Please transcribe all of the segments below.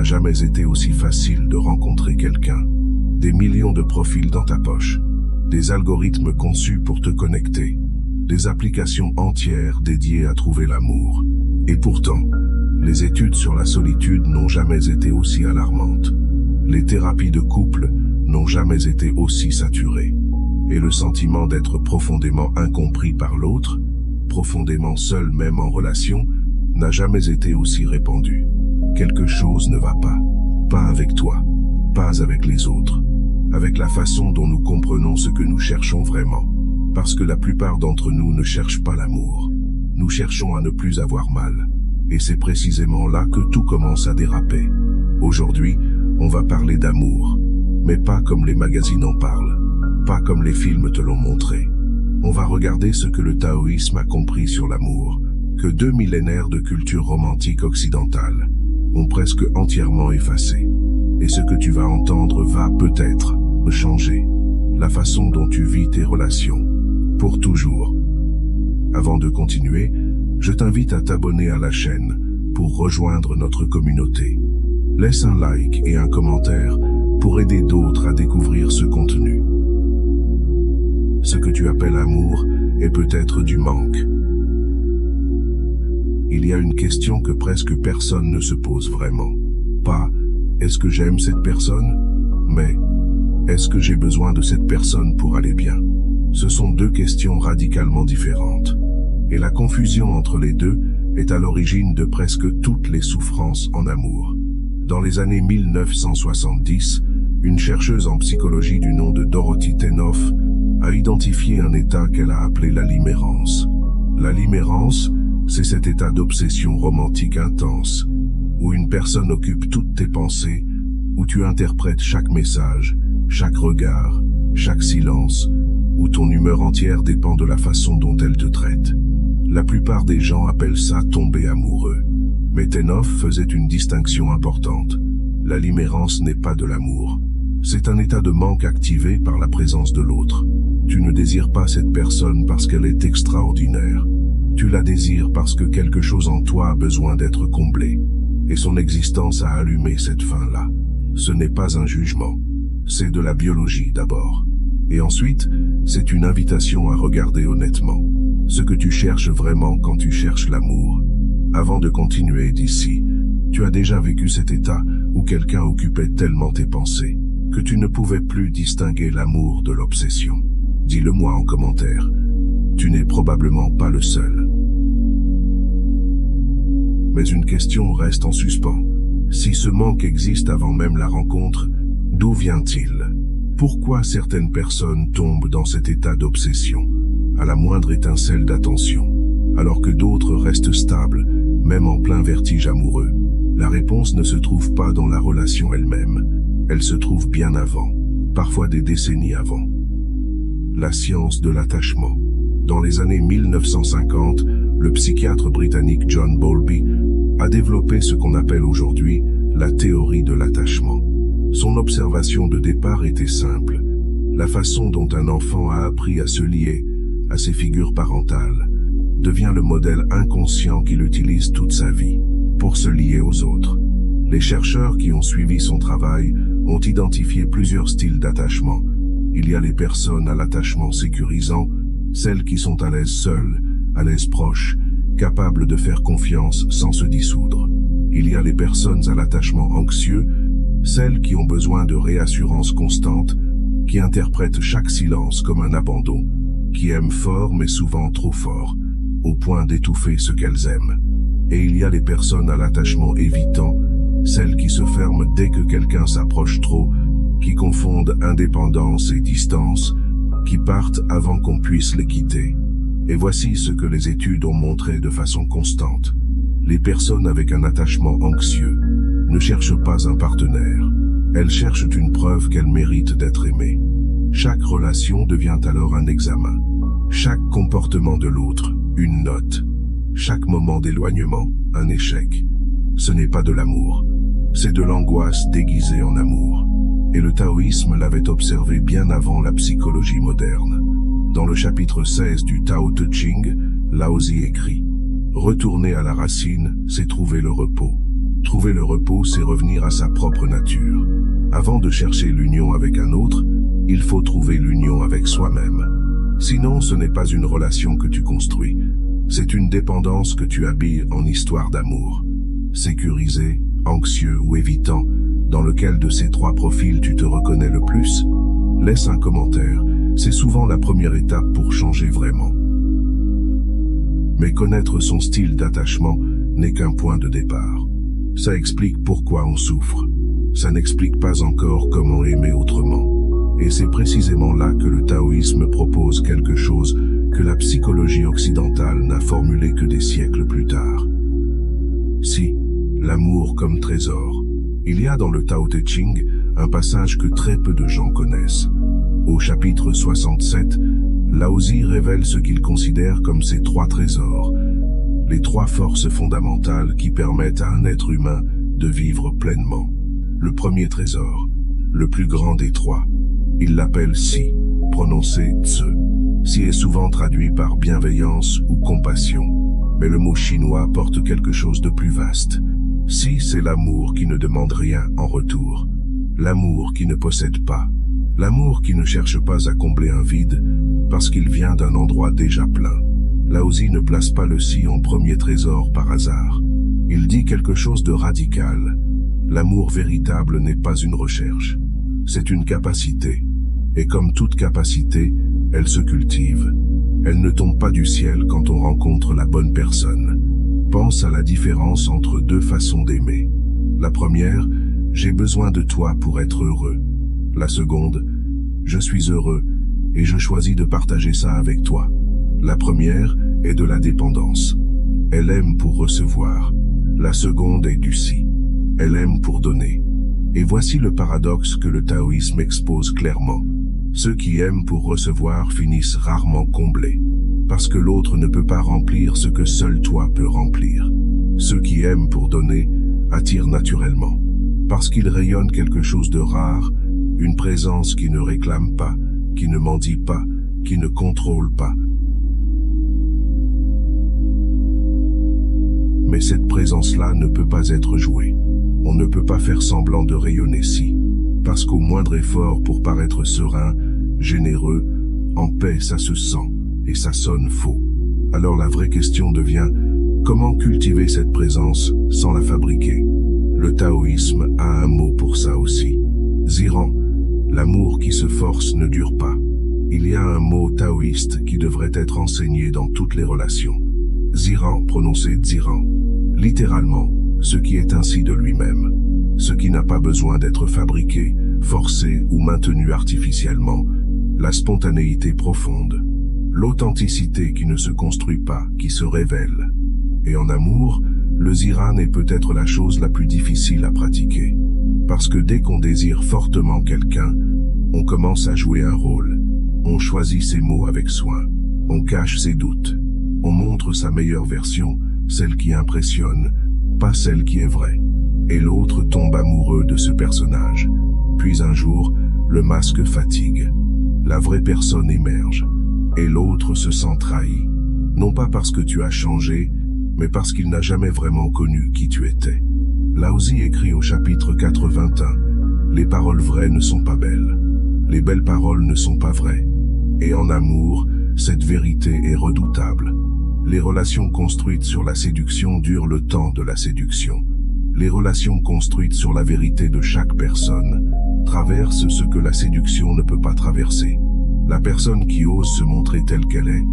n'a jamais été aussi facile de rencontrer quelqu'un. Des millions de profils dans ta poche, des algorithmes conçus pour te connecter, des applications entières dédiées à trouver l'amour. Et pourtant, les études sur la solitude n'ont jamais été aussi alarmantes. Les thérapies de couple n'ont jamais été aussi saturées. Et le sentiment d'être profondément incompris par l'autre, profondément seul même en relation, n'a jamais été aussi répandu. Quelque chose ne va pas. Pas avec toi, pas avec les autres, avec la façon dont nous comprenons ce que nous cherchons vraiment. Parce que la plupart d'entre nous ne cherchent pas l'amour. Nous cherchons à ne plus avoir mal. Et c'est précisément là que tout commence à déraper. Aujourd'hui, on va parler d'amour, mais pas comme les magazines en parlent, pas comme les films te l'ont montré. On va regarder ce que le taoïsme a compris sur l'amour, que 2 millénaires de culture romantique occidentale ont presque entièrement effacé. Et ce que tu vas entendre va peut-être changer la façon dont tu vis tes relations, pour toujours. Avant de continuer, je t'invite à t'abonner à la chaîne pour rejoindre notre communauté. Laisse un like et un commentaire pour aider d'autres à découvrir ce contenu. Ce que tu appelles amour est peut-être du manque. Il y a une question que presque personne ne se pose vraiment. Pas « est-ce que j'aime cette personne ?» mais « est-ce que j'ai besoin de cette personne pour aller bien ?» Ce sont deux questions radicalement différentes. Et la confusion entre les deux est à l'origine de presque toutes les souffrances en amour. Dans les années 1970, une chercheuse en psychologie du nom de Dorothy Tennov a identifié un état qu'elle a appelé la limérance. La limérance, c'est cet état d'obsession romantique intense, où une personne occupe toutes tes pensées, où tu interprètes chaque message, chaque regard, chaque silence, où ton humeur entière dépend de la façon dont elle te traite. La plupart des gens appellent ça tomber amoureux. Mais Tennov faisait une distinction importante. La limérance n'est pas de l'amour. C'est un état de manque activé par la présence de l'autre. Tu ne désires pas cette personne parce qu'elle est extraordinaire. Tu la désires parce que quelque chose en toi a besoin d'être comblé. Et son existence a allumé cette faim-là. Ce n'est pas un jugement. C'est de la biologie d'abord. Et ensuite, c'est une invitation à regarder honnêtement ce que tu cherches vraiment quand tu cherches l'amour. Avant de continuer d'ici, tu as déjà vécu cet état où quelqu'un occupait tellement tes pensées que tu ne pouvais plus distinguer l'amour de l'obsession. Dis-le-moi en commentaire. Tu n'es probablement pas le seul. Mais une question reste en suspens. Si ce manque existe avant même la rencontre, d'où vient-il? Pourquoi certaines personnes tombent dans cet état d'obsession, à la moindre étincelle d'attention, alors que d'autres restent stables, même en plein vertige amoureux? La réponse ne se trouve pas dans la relation elle-même, elle se trouve bien avant, parfois des décennies avant. La science de l'attachement. Dans les années 1950, le psychiatre britannique John Bowlby a développé ce qu'on appelle aujourd'hui la théorie de l'attachement. Son observation de départ était simple. La façon dont un enfant a appris à se lier à ses figures parentales devient le modèle inconscient qu'il utilise toute sa vie pour se lier aux autres. Les chercheurs qui ont suivi son travail ont identifié plusieurs styles d'attachement. Il y a les personnes à l'attachement sécurisant, celles qui sont à l'aise seules, à l'aise proches, capables de faire confiance sans se dissoudre. Il y a les personnes à l'attachement anxieux, celles qui ont besoin de réassurance constante, qui interprètent chaque silence comme un abandon, qui aiment fort mais souvent trop fort, au point d'étouffer ce qu'elles aiment. Et il y a les personnes à l'attachement évitant, celles qui se ferment dès que quelqu'un s'approche trop, qui confondent indépendance et distance, qui partent avant qu'on puisse les quitter. Et voici ce que les études ont montré de façon constante. Les personnes avec un attachement anxieux ne cherchent pas un partenaire. Elles cherchent une preuve qu'elles méritent d'être aimées. Chaque relation devient alors un examen. Chaque comportement de l'autre, une note. Chaque moment d'éloignement, un échec. Ce n'est pas de l'amour. C'est de l'angoisse déguisée en amour. Et le taoïsme l'avait observé bien avant la psychologie moderne. Dans le chapitre 16 du Tao Te Ching, Lao Tzu écrit « Retourner à la racine, c'est trouver le repos. Trouver le repos, c'est revenir à sa propre nature. Avant de chercher l'union avec un autre, il faut trouver l'union avec soi-même. Sinon, ce n'est pas une relation que tu construis. C'est une dépendance que tu habilles en histoire d'amour. Sécurisé, anxieux ou évitant, dans lequel de ces trois profils tu te reconnais le plus? Laisse un commentaire, c'est souvent la première étape pour changer vraiment. Mais connaître son style d'attachement n'est qu'un point de départ. Ça explique pourquoi on souffre. Ça n'explique pas encore comment aimer autrement. Et c'est précisément là que le taoïsme propose quelque chose que la psychologie occidentale n'a formulé que des siècles plus tard. Si, l'amour comme trésor. Il y a dans le Tao Te Ching un passage que très peu de gens connaissent. Au chapitre 67, Laozi révèle ce qu'il considère comme ses trois trésors, les trois forces fondamentales qui permettent à un être humain de vivre pleinement. Le premier trésor, le plus grand des trois, il l'appelle Si, prononcé Tse. Si est souvent traduit par bienveillance ou compassion, mais le mot chinois porte quelque chose de plus vaste. Si, c'est l'amour qui ne demande rien en retour, l'amour qui ne possède pas, l'amour qui ne cherche pas à combler un vide parce qu'il vient d'un endroit déjà plein. Laozi ne place pas le Si en premier trésor par hasard. Il dit quelque chose de radical. L'amour véritable n'est pas une recherche, c'est une capacité. Et comme toute capacité, elle se cultive. Elle ne tombe pas du ciel quand on rencontre la bonne personne. Pense à la différence entre deux façons d'aimer. La première, j'ai besoin de toi pour être heureux. La seconde, je suis heureux et je choisis de partager ça avec toi. La première est de la dépendance. Elle aime pour recevoir. La seconde est du Si. Elle aime pour donner. Et voici le paradoxe que le taoïsme expose clairement. Ceux qui aiment pour recevoir finissent rarement comblés, parce que l'autre ne peut pas remplir ce que seul toi peux remplir. Ceux qui aiment pour donner attirent naturellement, parce qu'ils rayonnent quelque chose de rare, une présence qui ne réclame pas, qui ne mendie pas, qui ne contrôle pas. Mais cette présence-là ne peut pas être jouée. On ne peut pas faire semblant de rayonner Si, parce qu'au moindre effort pour paraître serein, généreux, en paix, ça se sent, et ça sonne faux. Alors la vraie question devient, comment cultiver cette présence sans la fabriquer? Le taoïsme a un mot pour ça aussi. Ziran, l'amour qui se force ne dure pas. Il y a un mot taoïste qui devrait être enseigné dans toutes les relations. Ziran, prononcé Ziran, littéralement, ce qui est ainsi de lui-même, ce qui n'a pas besoin d'être fabriqué, forcé ou maintenu artificiellement, la spontanéité profonde, l'authenticité qui ne se construit pas, qui se révèle. Et en amour, le Ziran est peut-être la chose la plus difficile à pratiquer, parce que dès qu'on désire fortement quelqu'un, on commence à jouer un rôle, on choisit ses mots avec soin, on cache ses doutes, on montre sa meilleure version, celle qui impressionne, pas celle qui est vraie. Et l'autre tombe amoureux de ce personnage. Puis un jour, le masque fatigue. La vraie personne émerge. Et l'autre se sent trahi. Non pas parce que tu as changé, mais parce qu'il n'a jamais vraiment connu qui tu étais. Laozi écrit au chapitre 81, « Les paroles vraies ne sont pas belles. Les belles paroles ne sont pas vraies. Et en amour, cette vérité est redoutable. Les relations construites sur la séduction durent le temps de la séduction. Les relations construites sur la vérité de chaque personne traversent ce que la séduction ne peut pas traverser. La personne qui ose se montrer telle qu'elle est,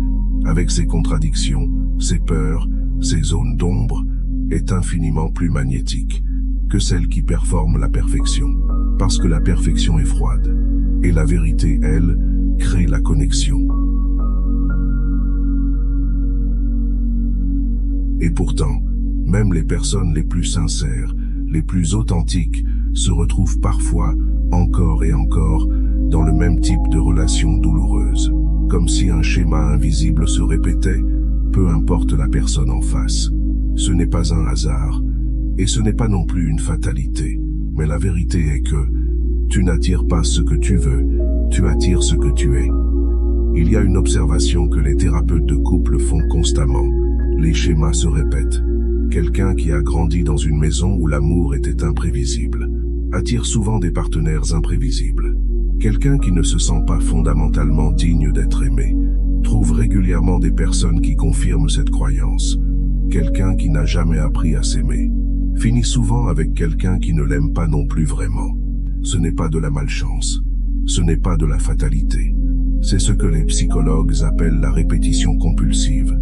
avec ses contradictions, ses peurs, ses zones d'ombre, est infiniment plus magnétique que celle qui performe la perfection, parce que la perfection est froide, et la vérité, elle, crée la connexion. Et pourtant, même les personnes les plus sincères, les plus authentiques, se retrouvent parfois, encore et encore, dans le même type de relation douloureuse, comme si un schéma invisible se répétait, peu importe la personne en face. Ce n'est pas un hasard, et ce n'est pas non plus une fatalité, mais la vérité est que tu n'attires pas ce que tu veux, tu attires ce que tu es. Il y a une observation que les thérapeutes de couple font constamment. Les schémas se répètent. quelqu'un qui a grandi dans une maison où l'amour était imprévisible, attire souvent des partenaires imprévisibles. Quelqu'un qui ne se sent pas fondamentalement digne d'être aimé, trouve régulièrement des personnes qui confirment cette croyance. Quelqu'un qui n'a jamais appris à s'aimer, finit souvent avec quelqu'un qui ne l'aime pas non plus vraiment. Ce n'est pas de la malchance, ce n'est pas de la fatalité. C'est ce que les psychologues appellent la répétition compulsive,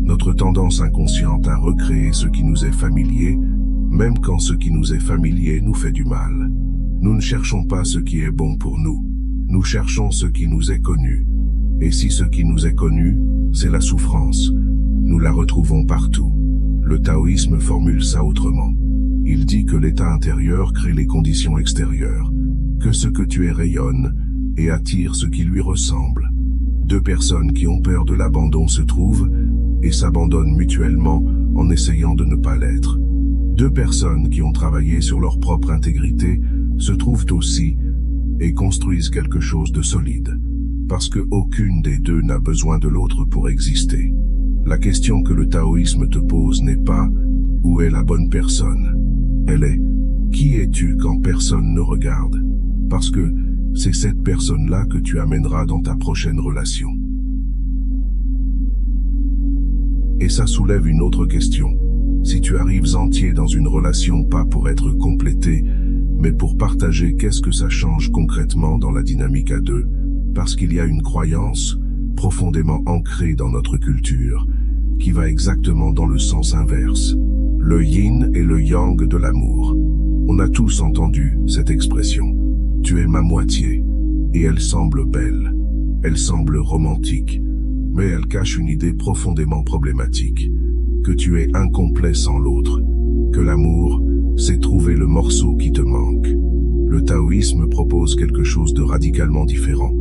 notre tendance inconsciente à recréer ce qui nous est familier, même quand ce qui nous est familier nous fait du mal. Nous ne cherchons pas ce qui est bon pour nous, nous cherchons ce qui nous est connu. Et si ce qui nous est connu, c'est la souffrance, nous la retrouvons partout. Le taoïsme formule ça autrement. Il dit que l'état intérieur crée les conditions extérieures, que ce que tu es rayonne et attire ce qui lui ressemble. Deux personnes qui ont peur de l'abandon se trouvent et s'abandonnent mutuellement en essayant de ne pas l'être. Deux personnes qui ont travaillé sur leur propre intégrité se trouvent aussi et construisent quelque chose de solide, parce que aucune des deux n'a besoin de l'autre pour exister. La question que le taoïsme te pose n'est pas « où est la bonne personne ?» Elle est « qui es-tu quand personne ne regarde ?» Parce que c'est cette personne-là que tu amèneras dans ta prochaine relation. Et ça soulève une autre question. Si tu arrives entier dans une relation pas pour être complété, mais pour partager, qu'est-ce que ça change concrètement dans la dynamique à deux? Parce qu'il y a une croyance profondément ancrée dans notre culture, qui va exactement dans le sens inverse. Le yin et le yang de l'amour. On a tous entendu cette expression. Tu es ma moitié. Et elle semble belle. Elle semble romantique. Mais elle cache une idée profondément problématique. Que tu es incomplet sans l'autre. Que l'amour, c'est trouver le morceau qui te manque. Le taoïsme propose quelque chose de radicalement différent.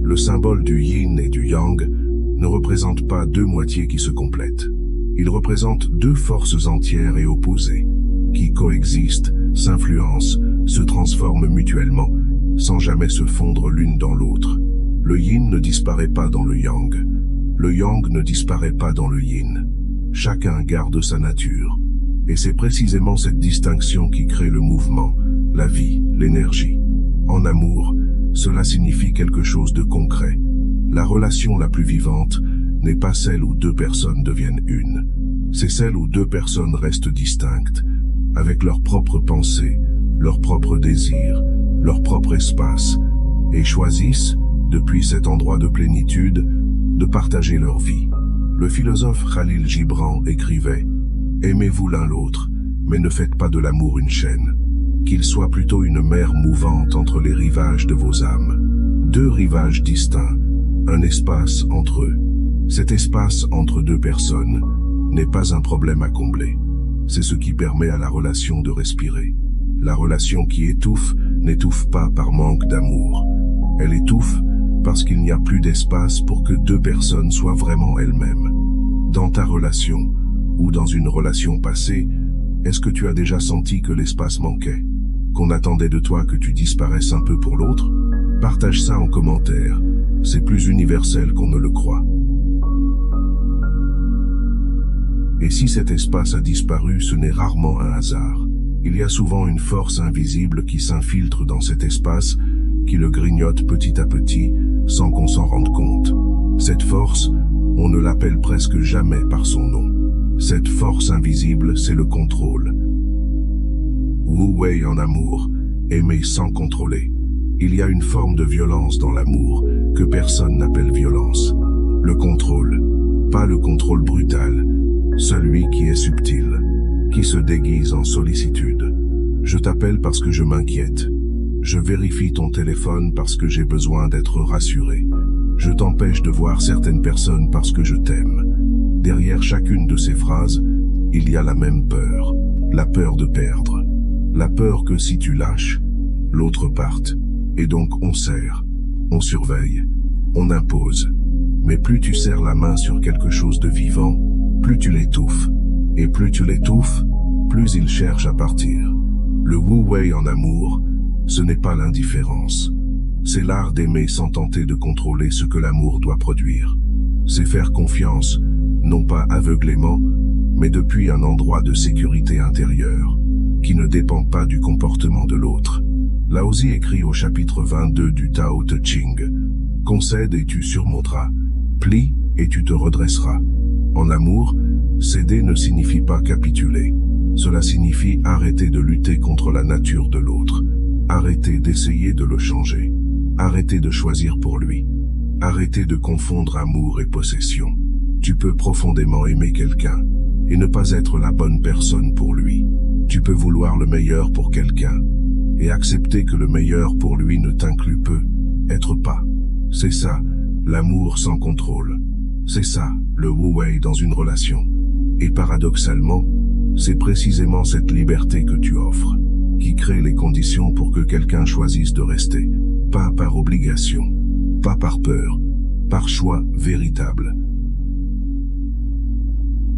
Le symbole du yin et du yang ne représente pas deux moitiés qui se complètent. Il représente deux forces entières et opposées, qui coexistent, s'influencent, se transforment mutuellement, sans jamais se fondre l'une dans l'autre. Le yin ne disparaît pas dans le yang. Le yang ne disparaît pas dans le yin. Chacun garde sa nature. Et c'est précisément cette distinction qui crée le mouvement, la vie, l'énergie. En amour, cela signifie quelque chose de concret. La relation la plus vivante n'est pas celle où deux personnes deviennent une. C'est celle où deux personnes restent distinctes, avec leurs propres pensées, leurs propres désirs, leur propre espace, et choisissent, depuis cet endroit de plénitude, de partager leur vie. Le philosophe Khalil Gibran écrivait « Aimez-vous l'un l'autre, mais ne faites pas de l'amour une chaîne. Qu'il soit plutôt une mer mouvante entre les rivages de vos âmes. Deux rivages distincts, un espace entre eux. Cet espace entre deux personnes n'est pas un problème à combler. C'est ce qui permet à la relation de respirer. La relation qui étouffe n'étouffe pas par manque d'amour. Elle étouffe parce qu'il n'y a plus d'espace pour que deux personnes soient vraiment elles-mêmes. Dans ta relation, ou dans une relation passée, est-ce que tu as déjà senti que l'espace manquait? Qu'on attendait de toi que tu disparaisses un peu pour l'autre? Partage ça en commentaire. C'est plus universel qu'on ne le croit. Et si cet espace a disparu, ce n'est rarement un hasard. Il y a souvent une force invisible qui s'infiltre dans cet espace, qui le grignote petit à petit, sans qu'on s'en rende compte. Cette force, on ne l'appelle presque jamais par son nom. Cette force invisible, c'est le contrôle. Wu Wei en amour, aimer sans contrôler. Il y a une forme de violence dans l'amour que personne n'appelle violence. Le contrôle, pas le contrôle brutal, celui qui est subtil, qui se déguise en sollicitude. Je t'appelle parce que je m'inquiète. Je vérifie ton téléphone parce que j'ai besoin d'être rassuré. Je t'empêche de voir certaines personnes parce que je t'aime. Derrière chacune de ces phrases, il y a la même peur. La peur de perdre. La peur que si tu lâches, l'autre parte. Et donc on serre, on surveille, on impose. Mais plus tu serres la main sur quelque chose de vivant, plus tu l'étouffes. Et plus tu l'étouffes, plus il cherche à partir. Le Wu Wei en amour, ce n'est pas l'indifférence. C'est l'art d'aimer sans tenter de contrôler ce que l'amour doit produire. C'est faire confiance, non pas aveuglément, mais depuis un endroit de sécurité intérieure, qui ne dépend pas du comportement de l'autre. Laozi écrit au chapitre 22 du Tao Te Ching: « Concède et tu surmonteras, plie et tu te redresseras. » En amour, céder ne signifie pas capituler. Cela signifie arrêter de lutter contre la nature de l'autre, arrêter d'essayer de le changer, arrêter de choisir pour lui, arrêter de confondre amour et possession. Tu peux profondément aimer quelqu'un et ne pas être la bonne personne pour lui. Tu peux vouloir le meilleur pour quelqu'un et accepter que le meilleur pour lui ne t'inclut peu, être pas. C'est ça, l'amour sans contrôle. C'est ça, le wu-wei dans une relation. Et paradoxalement, c'est précisément cette liberté que tu offres, qui crée les conditions pour que quelqu'un choisisse de rester, pas par obligation, pas par peur, par choix véritable.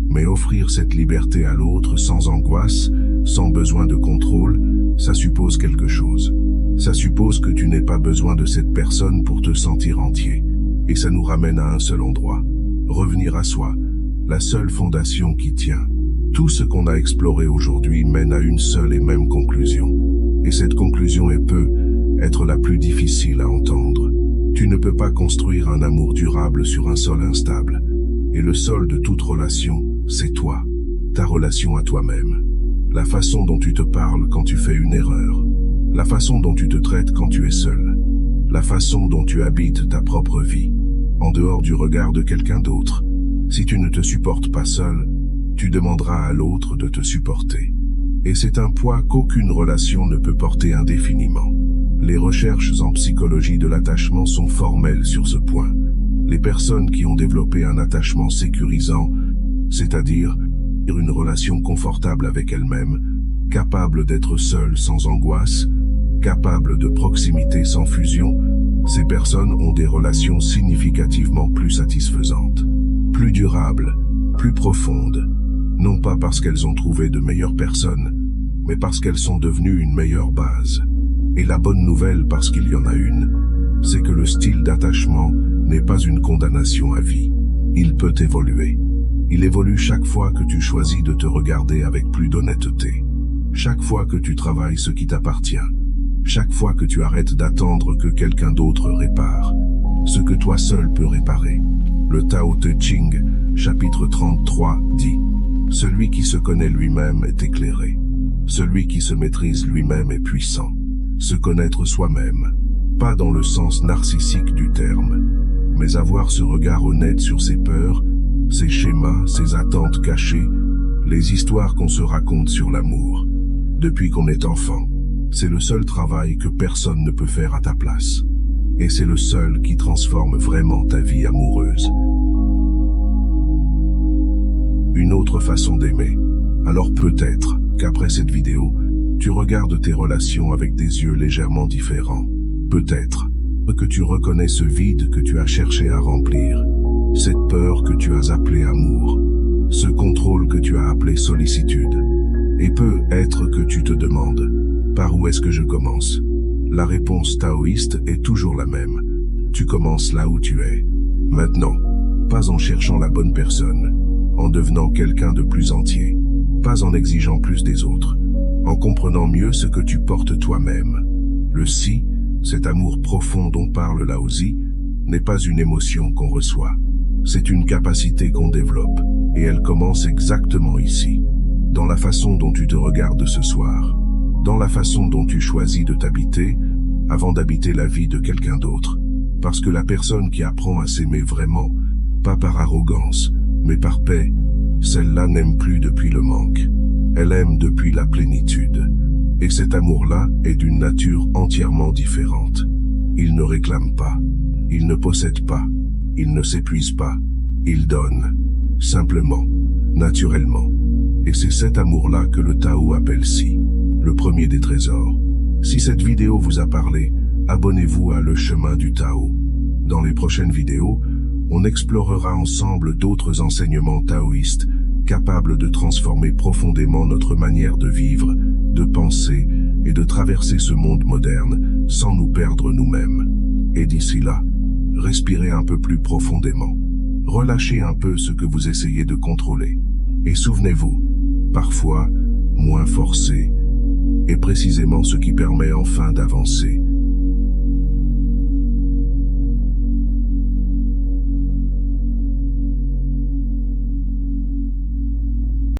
Mais offrir cette liberté à l'autre sans angoisse, sans besoin de contrôle, ça suppose quelque chose. Ça suppose que tu n'aies pas besoin de cette personne pour te sentir entier. Et ça nous ramène à un seul endroit. Revenir à soi, la seule fondation qui tient. Tout ce qu'on a exploré aujourd'hui mène à une seule et même conclusion. Et cette conclusion peut être la plus difficile à entendre. Tu ne peux pas construire un amour durable sur un sol instable. Et le sol de toute relation, c'est toi, ta relation à toi-même. La façon dont tu te parles quand tu fais une erreur. La façon dont tu te traites quand tu es seul. La façon dont tu habites ta propre vie, en dehors du regard de quelqu'un d'autre. Si tu ne te supportes pas seul, tu demanderas à l'autre de te supporter. Et c'est un poids qu'aucune relation ne peut porter indéfiniment. Les recherches en psychologie de l'attachement sont formelles sur ce point. Les personnes qui ont développé un attachement sécurisant, c'est-à-dire une relation confortable avec elles-mêmes, capable d'être seule sans angoisse, capable de proximité sans fusion, ces personnes ont des relations significativement plus satisfaisantes, plus durables, plus profondes, non pas parce qu'elles ont trouvé de meilleures personnes, mais parce qu'elles sont devenues une meilleure base. Et la bonne nouvelle, parce qu'il y en a une, c'est que le style d'attachement n'est pas une condamnation à vie. Il peut évoluer. Il évolue chaque fois que tu choisis de te regarder avec plus d'honnêteté. Chaque fois que tu travailles ce qui t'appartient. Chaque fois que tu arrêtes d'attendre que quelqu'un d'autre répare ce que toi seul peux réparer. Le Tao Te Ching, chapitre 33, dit: « Celui qui se connaît lui-même est éclairé. Celui qui se maîtrise lui-même est puissant. » Se connaître soi-même, pas dans le sens narcissique du terme, mais avoir ce regard honnête sur ses peurs, ses schémas, ses attentes cachées, les histoires qu'on se raconte sur l'amour. Depuis qu'on est enfant, c'est le seul travail que personne ne peut faire à ta place. Et c'est le seul qui transforme vraiment ta vie amoureuse. Une autre façon d'aimer. Alors peut-être qu'après cette vidéo, tu regardes tes relations avec des yeux légèrement différents. Peut-être que tu reconnais ce vide que tu as cherché à remplir, cette peur que tu as appelée amour, ce contrôle que tu as appelé sollicitude. Et peut-être que tu te demandes, par où est-ce que je commence? La réponse taoïste est toujours la même. Tu commences là où tu es. Maintenant, pas en cherchant la bonne personne, en devenant quelqu'un de plus entier, pas en exigeant plus des autres, en comprenant mieux ce que tu portes toi-même. Le si, cet amour profond dont parle Laozi, n'est pas une émotion qu'on reçoit. C'est une capacité qu'on développe, et elle commence exactement ici, dans la façon dont tu te regardes ce soir, dans la façon dont tu choisis de t'habiter, avant d'habiter la vie de quelqu'un d'autre. Parce que la personne qui apprend à s'aimer vraiment, pas par arrogance, mais par paix, celle-là n'aime plus depuis le manque. Elle aime depuis la plénitude. Et cet amour-là est d'une nature entièrement différente. Il ne réclame pas, il ne possède pas, il ne s'épuise pas, il donne, simplement, naturellement. Et c'est cet amour-là que le Tao appelle si, le premier des trésors. Si cette vidéo vous a parlé, abonnez-vous à Le Chemin du Tao. Dans les prochaines vidéos, on explorera ensemble d'autres enseignements taoïstes capables de transformer profondément notre manière de vivre, de penser et de traverser ce monde moderne sans nous perdre nous-mêmes. Et d'ici là, respirez un peu plus profondément. Relâchez un peu ce que vous essayez de contrôler Et souvenez-vous, parfois, moins forcé est précisément ce qui permet enfin d'avancer.